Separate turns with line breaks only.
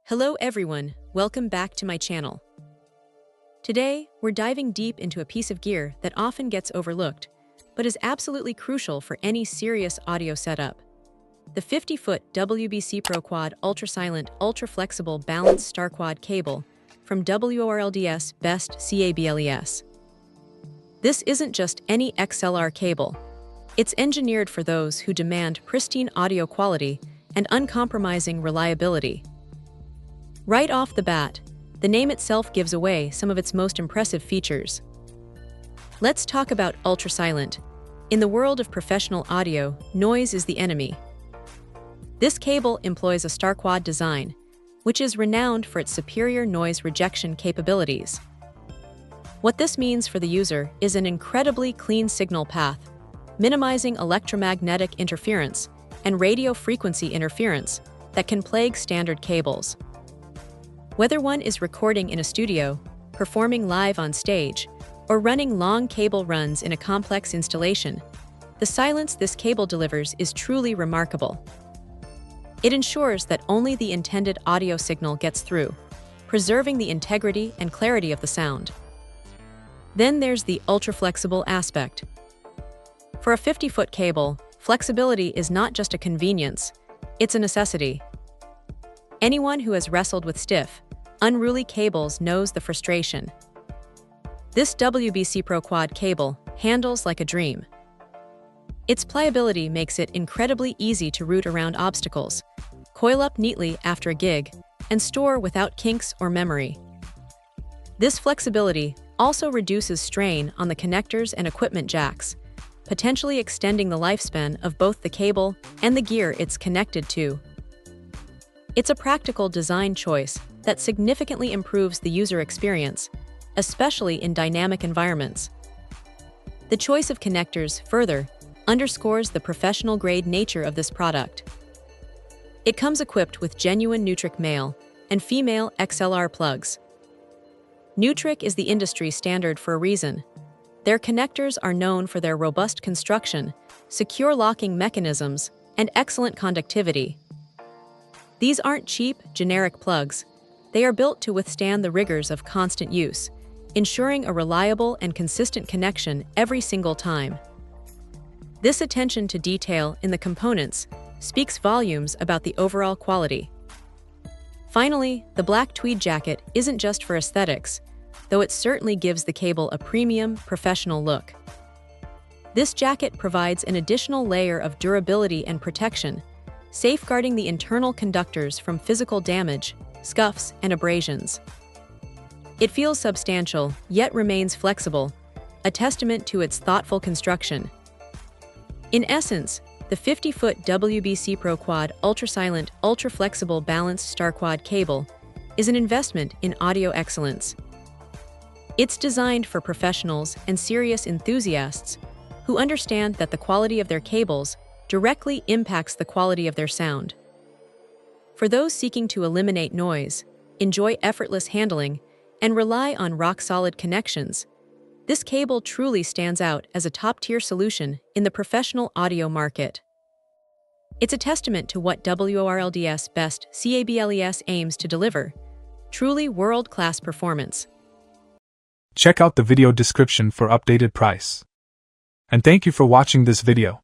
Hello everyone, welcome back to my channel. Today, we're diving deep into a piece of gear that often gets overlooked, but is absolutely crucial for any serious audio setup. The 50-foot WBC-PRO-Quad ultra-silent, ultra-flexible balanced star-quad cable from WORLD's Best CABLES. This isn't just any XLR cable. It's engineered for those who demand pristine audio quality and uncompromising reliability. Right off the bat, the name itself gives away some of its most impressive features. Let's talk about ultra-silent. In the world of professional audio, noise is the enemy. This cable employs a star-quad design, which is renowned for its superior noise rejection capabilities. What this means for the user is an incredibly clean signal path, minimizing electromagnetic interference and radio frequency interference that can plague standard cables. Whether one is recording in a studio, performing live on stage, or running long cable runs in a complex installation, the silence this cable delivers is truly remarkable. It ensures that only the intended audio signal gets through, preserving the integrity and clarity of the sound. Then there's the ultra-flexible aspect. For a 50-foot cable, flexibility is not just a convenience, it's a necessity. Anyone who has wrestled with stiff, unruly cables knows the frustration. This WBC-PRO-Quad cable handles like a dream. Its pliability makes it incredibly easy to route around obstacles, coil up neatly after a gig, and store without kinks or memory. This flexibility also reduces strain on the connectors and equipment jacks, potentially extending the lifespan of both the cable and the gear it's connected to. It's a practical design choice that significantly improves the user experience, especially in dynamic environments. The choice of connectors further underscores the professional-grade nature of this product. It comes equipped with genuine Nutric male and female XLR plugs. Nutric is the industry standard for a reason. Their connectors are known for their robust construction, secure locking mechanisms, and excellent conductivity. These aren't cheap, generic plugs. They are built to withstand the rigors of constant use, ensuring a reliable and consistent connection every single time. This attention to detail in the components speaks volumes about the overall quality. Finally, the black tweed jacket isn't just for aesthetics, though it certainly gives the cable a premium, professional look. This jacket provides an additional layer of durability and protection, safeguarding the internal conductors from physical damage, scuffs, and abrasions. It feels substantial, yet remains flexible, a testament to its thoughtful construction. In essence, the 50-foot WBC-PRO-Quad ultra-silent, ultra-flexible balanced star-quad cable is an investment in audio excellence. It's designed for professionals and serious enthusiasts who understand that the quality of their cables directly impacts the quality of their sound. For those seeking to eliminate noise, enjoy effortless handling, and rely on rock-solid connections, this cable truly stands out as a top-tier solution in the professional audio market. It's a testament to what WORLD's Best CABLES aims to deliver, truly world-class performance.
Check out the video description for updated price. And thank you for watching this video.